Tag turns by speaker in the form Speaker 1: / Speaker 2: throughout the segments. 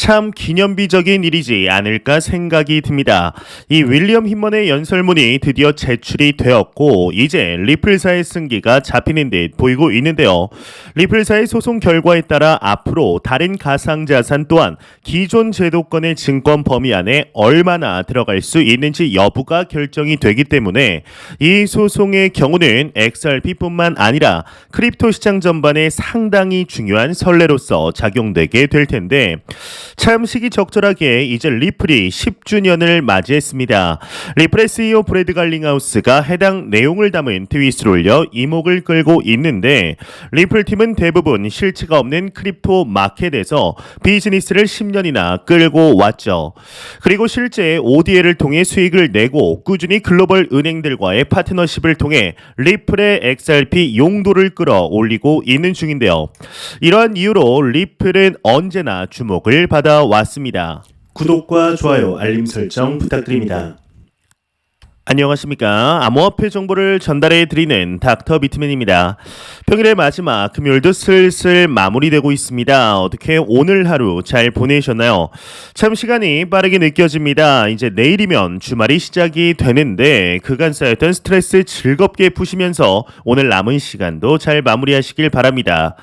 Speaker 1: 참 기념비적인 일이지 않을까 생각이 듭니다. 이 윌리엄 힘먼의 연설문이 드디어 제출이 되었고 이제 리플사의 승기가 잡히는 듯 보이고 있는데요. 리플사의 소송 결과에 따라 앞으로 다른 가상자산 또한 기존 제도권의 증권 범위 안에 얼마나 들어갈 수 있는지 여부가 결정이 되기 때문에 이 소송의 경우는 XRP뿐만 아니라 크립토 시장 전반에 상당히 중요한 선례로서 작용되게 될 텐데 참 시기적절하게 이제 리플이 10주년을 맞이했습니다. 리플의 CEO 브래드 갈링하우스가 해당 내용을 담은 트윗을 올려 이목을 끌고 있는데 리플 팀은 대부분 실체가 없는 크립토 마켓에서 비즈니스를 10년이나 끌고 왔죠. 그리고 실제 ODA를 통해 수익을 내고 꾸준히 글로벌 은행들과의 파트너십을 통해 리플의 XRP 용도를 끌어올리고 있는 중인데요. 이러한 이유로 리플은 언제나 주목을 받아왔습니다. 구독과 좋아요, 알림 설정 부탁드립니다. 안녕하십니까. 암호화폐 정보를 전달해 드리는 닥터 비트맨입니다. 평일의 마지막 금요일도 슬슬 마무리되고 있습니다. 어떻게 오늘 하루 잘 보내셨나요? 참 시간이 빠르게 느껴집니다. 이제 내일이면 주말이 시작이 되는데 그간 쌓였던 스트레스 즐겁게 푸시면서 오늘 남은 시간도 잘 마무리하시길 바랍니다.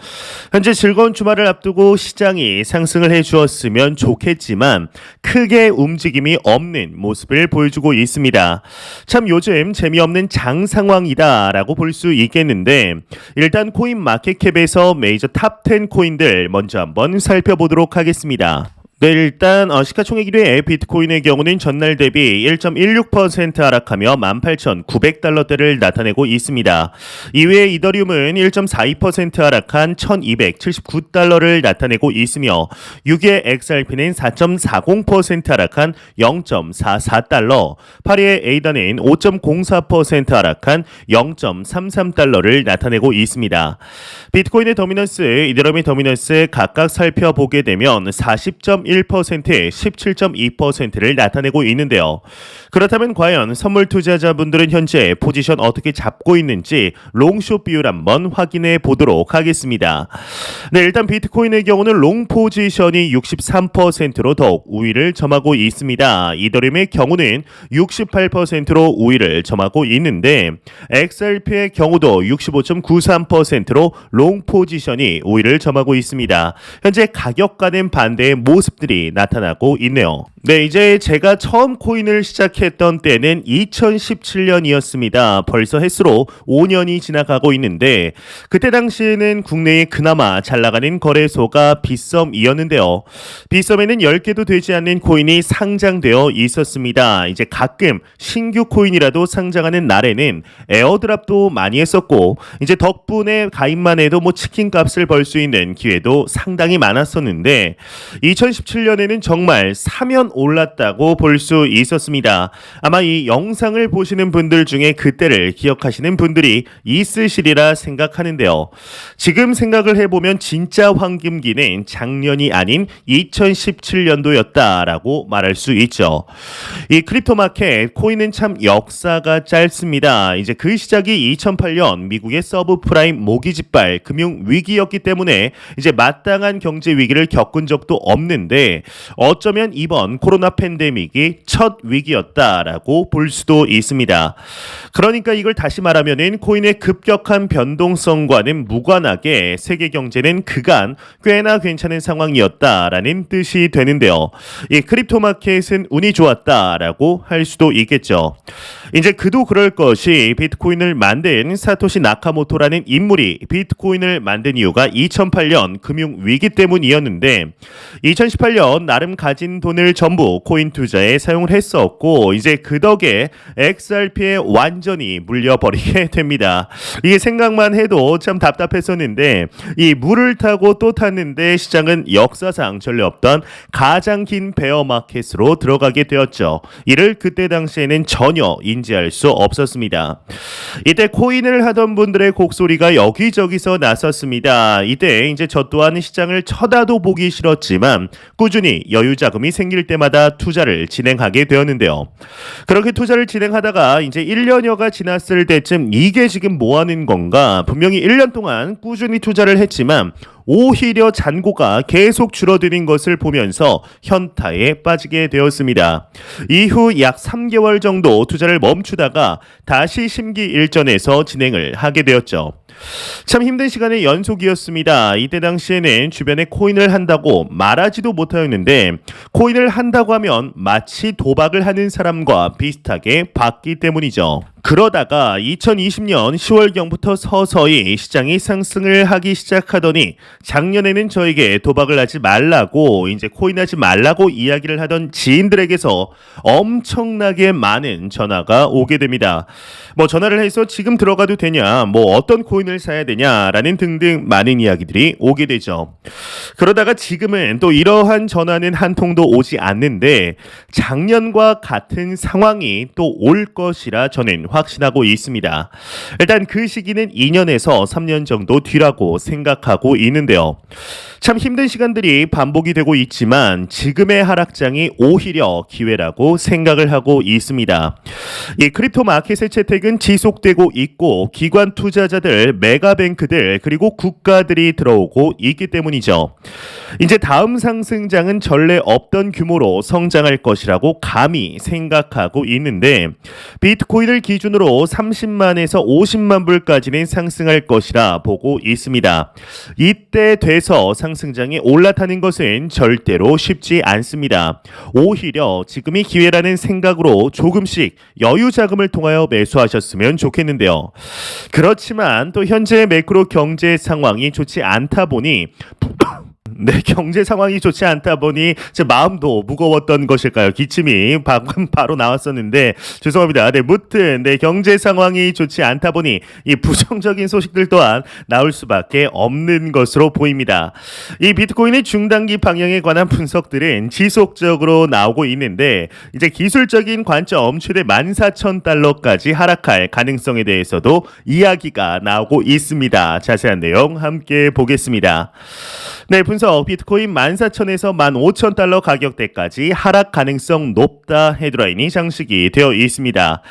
Speaker 1: 현재 즐거운 주말을 앞두고 시장이 상승을 해주었으면 좋겠지만 크게 움직임이 없는 모습을 보여주고 있습니다. 참 요즘 재미없는 장 상황이다라고 볼 수 있겠는데 일단 코인 마켓캡에서 메이저 탑 10 코인들 먼저 한번 살펴보도록 하겠습니다. 네, 일단 시가총액 1위의 비트코인의 경우는 전날 대비 1.16% 하락하며 18,900달러대를 나타내고 있습니다. 이외에 이더리움은 1.42% 하락한 1,279달러를 나타내고 있으며 6위의 XRP는 4.40% 하락한 0.44달러, 8위의 에이다는 5.04% 하락한 0.33달러를 나타내고 있습니다. 비트코인의 더미넌스, 이더리움의 더미넌스 각각 살펴보게 되면 40.1%, 17.2%를 나타내고 있는데요. 그렇다면 과연 선물 투자자분들은 현재 포지션 어떻게 잡고 있는지 롱숏 비율 한번 확인해 보도록 하겠습니다. 네, 일단 비트코인의 경우는 롱 포지션이 63%로 더욱 우위를 점하고 있습니다. 이더리움의 경우는 68%로 우위를 점하고 있는데 XRP의 경우도 65.93%로 롱 포지션이 우위를 점하고 있습니다. 현재 가격과는 반대의 모습 들이 나타나고 있네요. 네, 이제 제가 처음 코인을 시작했던 때는 2017년이었습니다. 벌써 햇수로 5년이 지나가고 있는데 그때 당시에는 국내에 그나마 잘 나가는 거래소가 빗썸이었는데요. 빗썸에는 10개도 되지 않는 코인이 상장되어 있었습니다. 이제 가끔 신규 코인이라도 상장하는 날에는 에어드랍도 많이 했었고 이제 덕분에 가입만 해도 치킨 값을 벌 수 있는 기회도 상당히 많았었는데 2017년에는 정말 사면 올랐다고 볼 수 있었습니다. 아마 이 영상을 보시는 분들 중에 그때를 기억하시는 분들이 있으시리라 생각하는데요. 지금 생각을 해보면 진짜 황금기는 작년이 아닌 2017년도였다라고 말할 수 있죠. 이 크립토 마켓 코인은 참 역사가 짧습니다. 이제 그 시작이 2008년 미국의 서브프라임 모기지발 금융 위기였기 때문에 이제 마땅한 경제 위기를 겪은 적도 없는데 어쩌면 이번 코로나 팬데믹이 첫 위기였다라고 볼 수도 있습니다. 그러니까 이걸 다시 말하면은 코인의 급격한 변동성과는 무관하게 세계 경제는 그간 꽤나 괜찮은 상황이었다라는 뜻이 되는데요. 이 크립토 마켓은 운이 좋았다라고 할 수도 있겠죠. 이제 그도 그럴 것이 비트코인을 만든 사토시 나카모토라는 인물이 비트코인을 만든 이유가 2008년 금융 위기 때문이었는데 2018년 나름 가진 돈을 전부 코인 투자에 사용을 했었고 이제 그 덕에 XRP에 완전히 물려버리게 됩니다. 이게 생각만 해도 참 답답했었는데 이 물을 타고 또 탔는데 시장은 역사상 전례 없던 가장 긴 베어 마켓으로 들어가게 되었죠. 이를 그때 당시에는 전혀 인지할 수 없었습니다. 이때 코인을 하던 분들의 곡소리가 여기저기서 나섰습니다. 이때 이제 저 또한 시장을 쳐다도 보기 싫었지만 꾸준히 여유 자금이 생길 때마다 투자를 진행하게 되었는데요. 그렇게 투자를 진행하다가 이제 1년여가 지났을 때쯤 이게 지금 뭐 하는 건가? 분명히 1년 동안 꾸준히 투자를 했지만 오히려 잔고가 계속 줄어드는 것을 보면서 현타에 빠지게 되었습니다. 이후 약 3개월 정도 투자를 멈추다가 다시 심기일전에서 진행을 하게 되었죠. 참 힘든 시간의 연속이었습니다. 이때 당시에는 주변에 코인을 한다고 말하지도 못하였는데 코인을 한다고 하면 마치 도박을 하는 사람과 비슷하게 봤기 때문이죠. 그러다가 2020년 10월경부터 서서히 시장이 상승을 하기 시작하더니 작년에는 저에게 도박을 하지 말라고 이제 코인하지 말라고 이야기를 하던 지인들에게서 엄청나게 많은 전화가 오게 됩니다. 뭐 전화를 해서 지금 들어가도 되냐, 뭐 어떤 코인을 사야 되냐라는 등등 많은 이야기들이 오게 되죠. 그러다가 지금은 또 이러한 전화는 한 통도 오지 않는데 작년과 같은 상황이 또 올 것이라 저는 확신하고 있습니다. 일단 그 시기는 2년에서 3년 정도 뒤라고 생각하고 있는데요. 참 힘든 시간들이 반복이 되고 있지만 지금의 하락장이 오히려 기회라고 생각을 하고 있습니다. 이 크립토 마켓의 채택은 지속되고 있고 기관 투자자들, 메가뱅크들 그리고 국가들이 들어오고 있기 때문이죠. 이제 다음 상승장은 전례 없던 규모로 성장할 것이라고 감히 생각하고 있는데 비트코인을 기준으로 30만에서 50만 불까지는 상승할 것이라 보고 있습니다. 이때 돼서 상승장에 올라타는 것은 절대로 쉽지 않습니다. 오히려 지금이 기회라는 생각으로 조금씩 여유 자금을 통하여 매수하셨으면 좋겠는데요. 그렇지만 또 현재 매크로 경제 상황이 좋지 않다 보니 네, 경제 상황이 좋지 않다 보니 제 마음도 무거웠던 것일까요? 기침이 방금 바로 나왔었는데 죄송합니다. 네, 무튼 네, 경제 상황이 좋지 않다 보니 이 부정적인 소식들 또한 나올 수밖에 없는 것으로 보입니다. 이 비트코인의 중단기 방향에 관한 분석들은 지속적으로 나오고 있는데 이제 기술적인 관점 최대 14,000달러까지 하락할 가능성에 대해서도 이야기가 나오고 있습니다. 자세한 내용 함께 보겠습니다. 네, 분석 비트코인 14,000에서 15,000달러 가격대까지 하락 가능성 높다 헤드라인이 장식이 되어 있습니다.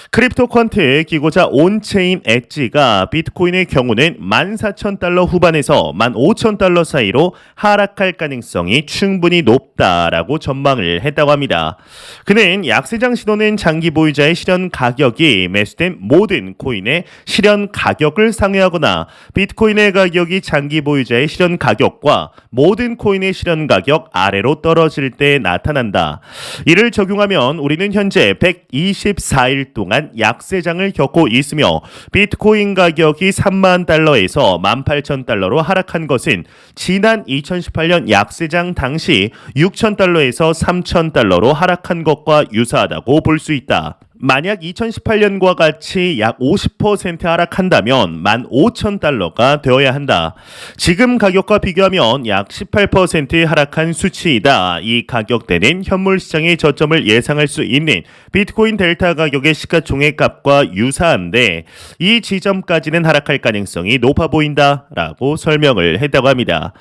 Speaker 1: 크립토 퀀트 기고자 온체인 엣지가 비트코인의 경우는 14,000달러 후반에서 15,000달러 사이로 하락할 가능성이 충분히 높다라고 전망을 했다고 합니다. 그는 약세장 시도는 장기 보유자의 실현 가격이 매수된 모든 코인의 실현 가격을 상회하거나 비트코인의 가격이 장기 보유자의 실현 가격과 모든 코인의 실현 가격 아래로 떨어질 때 나타난다. 이를 적용하면 우리는 현재 124일 동안 약세장을 겪고 있으며 비트코인 가격이 3만 달러에서 18,000달러로 하락한 것은 지난 2018년 약세장 당시 6,000달러에서 3,000달러로 하락한 것과 유사하다고 볼 수 있다. 만약 2018년과 같이 약 50% 하락한다면 15,000달러가 되어야 한다. 지금 가격과 비교하면 약 18% 하락한 수치이다. 이 가격대는 현물 시장의 저점을 예상할 수 있는 비트코인 델타 가격의 시가총액 값과 유사한데 이 지점까지는 하락할 가능성이 높아 보인다라고 설명을 했다고 합니다.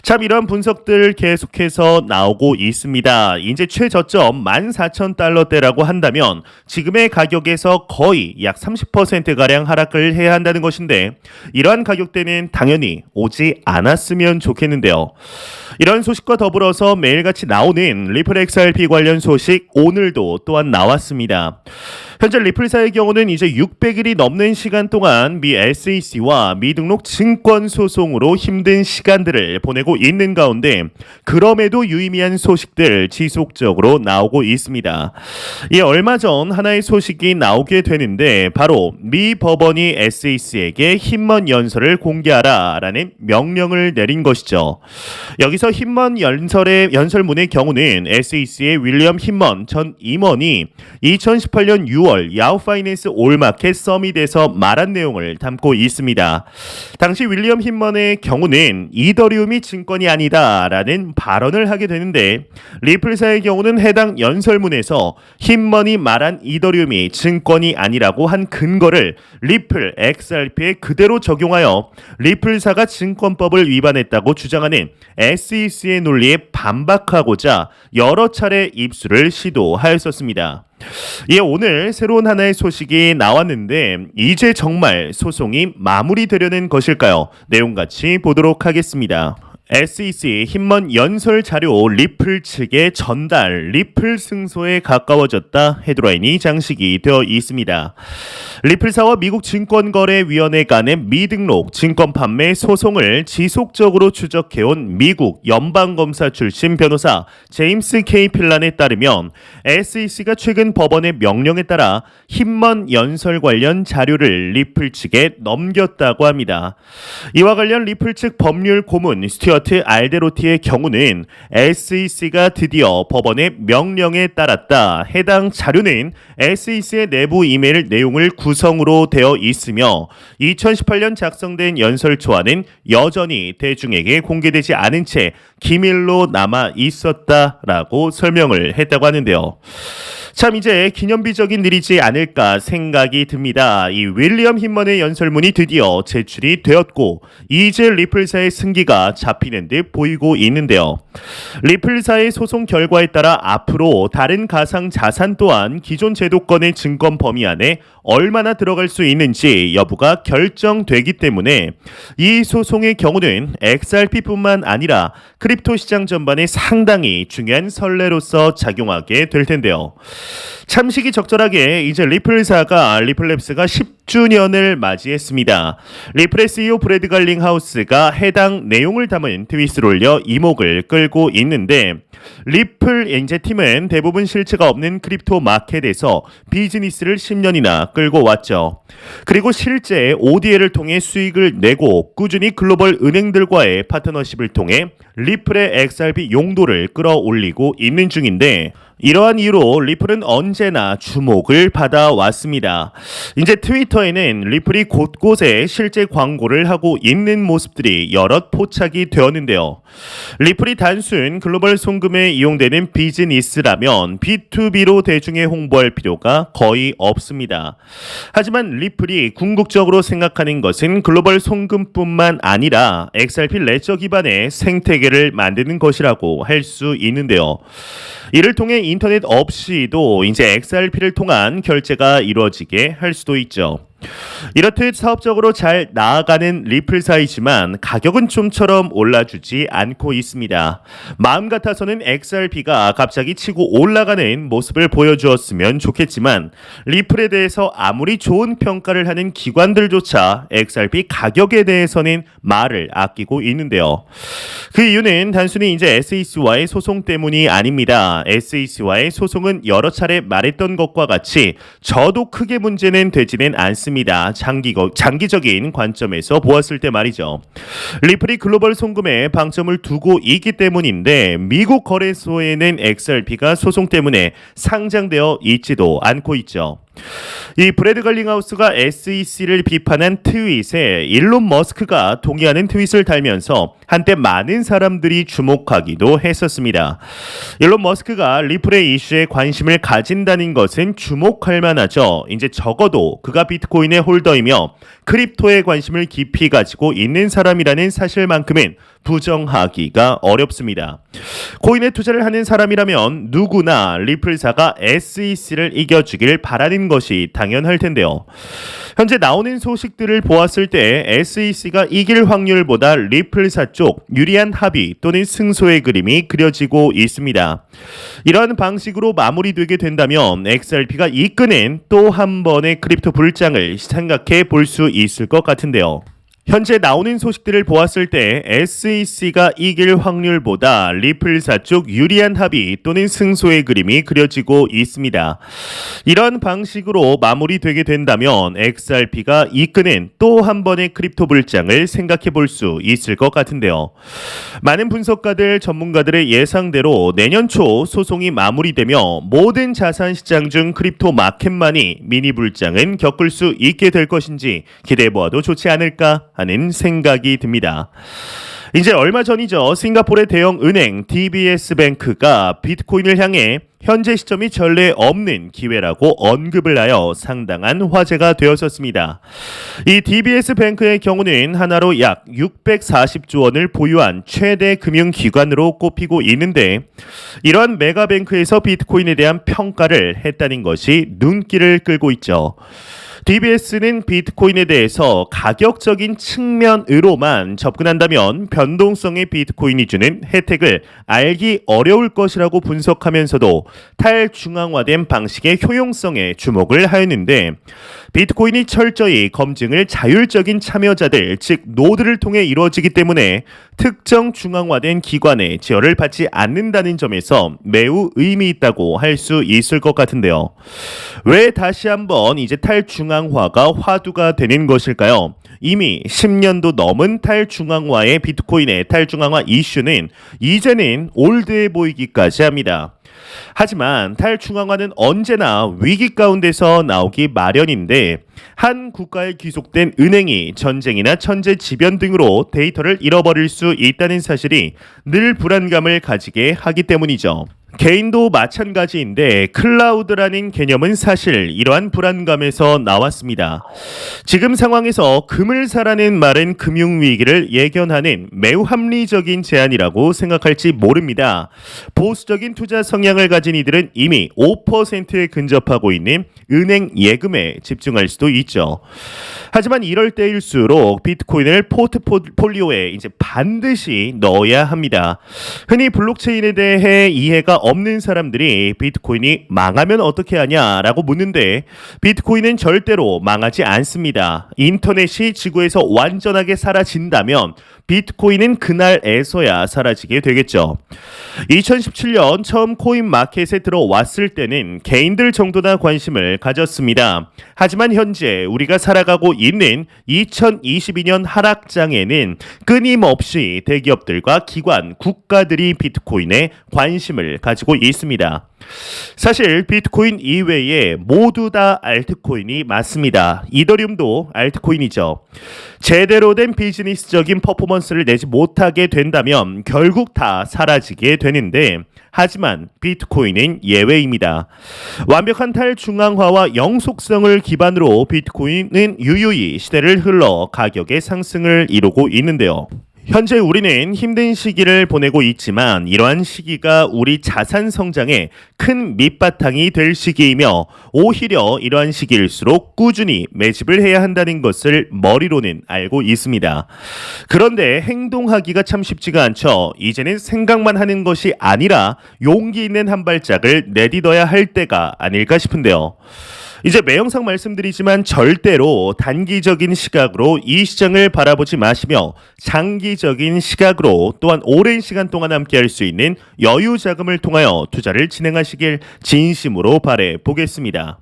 Speaker 1: 참 이런 분석들 계속해서 나오고 있습니다. 이제 최저점 14,000달러대라고 한다면 지금의 가격에서 거의 약 30%가량 하락을 해야 한다는 것인데 이러한 가격대는 당연히 오지 않았으면 좋겠는데요. 이런 소식과 더불어서 매일같이 나오는 리플 XRP 관련 소식 오늘도 또한 나왔습니다. 현재 리플사의 경우는 이제 600일이 넘는 시간 동안 미 SEC와 미등록 증권 소송으로 힘든 시간들을 보내고 있는 가운데 그럼에도 유의미한 소식들 지속적으로 나오고 있습니다. 이 얼마 전 하나의 소식이 나오게 되는데 바로 미 법원이 SEC에게 힘먼 연설을 공개하라라는 명령을 내린 것이죠. 여기서 힘먼 연설문의 경우는 SEC의 윌리엄 힘먼 전 임원이 2018년 6월 야후 파이낸스 올마켓 서밋에서 말한 내용을 담고 있습니다. 당시 윌리엄 힘먼의 경우는 이더리움이 증권이 아니다라는 발언을 하게 되는데 리플사의 경우는 해당 연설문에서 힘먼이 말한 이더리움이 증권이 아니라고 한 근거를 리플 XRP에 그대로 적용하여 리플사가 증권법을 위반했다고 주장하는 SEC의 논리에 반박하고자 여러 차례 입수를 시도하였었습니다. 예, 오늘 새로운 하나의 소식이 나왔는데 이제 정말 소송이 마무리되려는 것일까요? 내용 같이 보도록 하겠습니다. SEC 힘먼 연설 자료 리플 측에 전달, 리플 승소에 가까워졌다 헤드라인이 장식이 되어 있습니다. 리플사와 미국 증권거래위원회 간의 미등록 증권 판매 소송을 지속적으로 추적해온 미국 연방검사 출신 변호사 제임스 K. 필란에 따르면 SEC가 최근 법원의 명령에 따라 힘먼 연설 관련 자료를 리플 측에 넘겼다고 합니다. 이와 관련 리플 측 법률 고문 스튜어트 알데로티의 경우는 SEC가 드디어 법원의 명령에 따랐다. 해당 자료는 SEC의 내부 이메일 내용을 구성으로 되어 있으며 2018년 작성된 연설 초안은 여전히 대중에게 공개되지 않은 채 기밀로 남아 있었다라고 설명을 했다고 하는데요. 참 이제 기념비적인 일이지 않을까 생각이 듭니다. 이 윌리엄 힘먼의 연설문이 드디어 제출이 되었고 이제 리플사의 승기가 잡히는 듯 보이고 있는데요. 리플사의 소송 결과에 따라 앞으로 다른 가상 자산 또한 기존 제도권의 증권 범위 안에 얼마나 들어갈 수 있는지 여부가 결정되기 때문에 이 소송의 경우는 XRP뿐만 아니라 크립토 시장 전반에 상당히 중요한 선례로서 작용하게 될 텐데요. 참 시기적절하게 이제 리플사가 리플랩스가 10주년을 맞이했습니다. 리플의 CEO 브래드 갈링하우스가 해당 내용을 담은 트윗을 올려 이목을 끌고 있는데 리플 이제 팀은 대부분 실체가 없는 크립토 마켓에서 비즈니스를 10년이나 끌고 왔죠. 그리고 실제 ODL을 통해 수익을 내고 꾸준히 글로벌 은행들과의 파트너십을 통해 리플의 XRP 용도를 끌어올리고 있는 중인데 이러한 이유로 리플은 언제나 주목을 받아왔습니다. 이제 트위터에는 리플이 곳곳에 실제 광고를 하고 있는 모습들이 여럿 포착이 되었는데요. 리플이 단순 글로벌 송금에 이용되는 비즈니스라면 B2B로 대중에 홍보할 필요가 거의 없습니다. 하지만 리플이 궁극적으로 생각하는 것은 글로벌 송금뿐만 아니라 XRP 레저 기반의 생태계를 만드는 것이라고 할 수 있는데요. 이를 통해 인터넷 없이도 이제 XRP를 통한 결제가 이루어지게 할 수도 있죠. 이렇듯 사업적으로 잘 나아가는 리플사이지만 가격은 좀처럼 올라주지 않고 있습니다. 마음 같아서는 XRP가 갑자기 치고 올라가는 모습을 보여주었으면 좋겠지만 리플에 대해서 아무리 좋은 평가를 하는 기관들조차 XRP 가격에 대해서는 말을 아끼고 있는데요. 그 이유는 단순히 이제 SEC와의 소송 때문이 아닙니다. SEC와의 소송은 여러 차례 말했던 것과 같이 저도 크게 문제는 되지는 않습니다. 장기적인 관점에서 보았을 때 말이죠. 리플이 글로벌 송금에 방점을 두고 있기 때문인데 미국 거래소에는 XRP가 소송 때문에 상장되어 있지도 않고 있죠. 이 브래드 갈링하우스가 SEC를 비판한 트윗에 일론 머스크가 동의하는 트윗을 달면서 한때 많은 사람들이 주목하기도 했었습니다. 일론 머스크가 리플의 이슈에 관심을 가진다는 것은 주목할 만하죠. 이제 적어도 그가 비트코인의 홀더이며 크립토에 관심을 깊이 가지고 있는 사람이라는 사실만큼은 부정하기가 어렵습니다. 코인에 투자를 하는 사람이라면 누구나 리플사가 SEC를 이겨주길 바라는 것이 당연할 텐데요. 현재 나오는 소식들을 보았을 때 SEC가 이길 확률보다 리플사 쪽 유리한 합의 또는 승소의 그림이 그려지고 있습니다. 이러한 방식으로 마무리되게 된다면 XRP가 이끄는 또 한 번의 크립토 불장을 생각해 볼 수 있을 것 같은데요. 현재 나오는 소식들을 보았을 때 SEC가 이길 확률보다 리플사 쪽 유리한 합의 또는 승소의 그림이 그려지고 있습니다. 이런 방식으로 마무리되게 된다면 XRP가 이끄는 또 한 번의 크립토 불장을 생각해 볼 수 있을 것 같은데요. 많은 분석가들, 전문가들의 예상대로 내년 초 소송이 마무리되며 모든 자산 시장 중 크립토 마켓만이 미니 불장은 겪을 수 있게 될 것인지 기대해 보아도 좋지 않을까 하는 생각이 듭니다. 이제 얼마 전이죠. 싱가포르의 대형 은행 DBS뱅크가 비트코인을 향해 현재 시점이 전례 없는 기회라고 언급을 하여 상당한 화제가 되었었습니다. 이 DBS뱅크의 경우는 하나로 약 640조 원을 보유한 최대 금융기관으로 꼽히고 있는데 이러한 메가뱅크에서 비트코인에 대한 평가를 했다는 것이 눈길을 끌고 있죠. DBS는 비트코인에 대해서 가격적인 측면으로만 접근한다면 변동성의 비트코인이 주는 혜택을 알기 어려울 것이라고 분석하면서도 탈중앙화된 방식의 효용성에 주목을 하였는데 비트코인이 철저히 검증을 자율적인 참여자들 즉 노드를 통해 이루어지기 때문에 특정 중앙화된 기관의 제어를 받지 않는다는 점에서 매우 의미 있다고 할 수 있을 것 같은데요. 왜 다시 한번 이제 탈중앙화가 화두가 되는 것일까요? 이미 10년도 넘은 탈중앙화의 비트코인의 탈중앙화 이슈는 이제는 올드해 보이기까지 합니다. 하지만 탈중앙화는 언제나 위기 가운데서 나오기 마련인데 한 국가에 귀속된 은행이 전쟁이나 천재지변 등으로 데이터를 잃어버릴 수 있다는 사실이 늘 불안감을 가지게 하기 때문이죠. 개인도 마찬가지인데 클라우드라는 개념은 사실 이러한 불안감에서 나왔습니다. 지금 상황에서 금을 사라는 말은 금융위기를 예견하는 매우 합리적인 제안이라고 생각할지 모릅니다. 보수적인 투자 성향을 가진 이들은 이미 5%에 근접하고 있는 은행 예금에 집중할 수도 있죠. 하지만 이럴 때일수록 비트코인을 포트폴리오에 이제 반드시 넣어야 합니다. 흔히 블록체인에 대해 이해가 없는 사람들이 비트코인이 망하면 어떻게 하냐라고 묻는데 비트코인은 절대로 망하지 않습니다. 인터넷이 지구에서 완전하게 사라진다면 비트코인은 그날에서야 사라지게 되겠죠. 2017년 처음 코인 마켓에 들어왔을 때는 개인들 정도나 관심을 가졌습니다. 하지만 현재 우리가 살아가고 있는 2022년 하락장에는 끊임없이 대기업들과 기관, 국가들이 비트코인에 관심을 가지고 있습니다. 사실 비트코인 이외에 모두 다 알트코인이 맞습니다. 이더리움도 알트코인이죠. 제대로 된 비즈니스적인 퍼포먼스를 내지 못하게 된다면 결국 다 사라지게 되는데 하지만 비트코인은 예외입니다. 완벽한 탈중앙화와 영속성을 기반으로 비트코인은 유유히 시대를 흘러 가격의 상승을 이루고 있는데요. 현재 우리는 힘든 시기를 보내고 있지만 이러한 시기가 우리 자산 성장에 큰 밑바탕이 될 시기이며 오히려 이러한 시기일수록 꾸준히 매집을 해야 한다는 것을 머리로는 알고 있습니다. 그런데 행동하기가 참 쉽지가 않죠. 이제는 생각만 하는 것이 아니라 용기 있는 한 발짝을 내딛어야 할 때가 아닐까 싶은데요. 이제 매 영상 말씀드리지만 절대로 단기적인 시각으로 이 시장을 바라보지 마시며 장기적인 시각으로 또한 오랜 시간 동안 함께할 수 있는 여유 자금을 통하여 투자를 진행하시길 진심으로 바래 보겠습니다.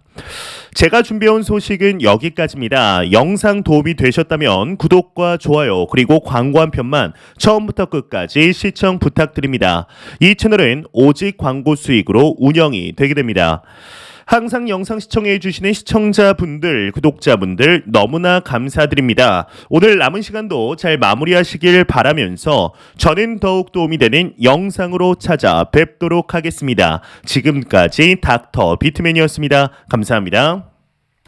Speaker 1: 제가 준비해온 소식은 여기까지입니다. 영상 도움이 되셨다면 구독과 좋아요 그리고 광고 한 편만 처음부터 끝까지 시청 부탁드립니다. 이 채널은 오직 광고 수익으로 운영이 되게 됩니다. 항상 영상 시청해 주시는 시청자분들, 구독자분들 너무나 감사드립니다. 오늘 남은 시간도 잘 마무리하시길 바라면서 저는 더욱 도움이 되는 영상으로 찾아뵙도록 하겠습니다. 지금까지 닥터 비트맨이었습니다. 감사합니다.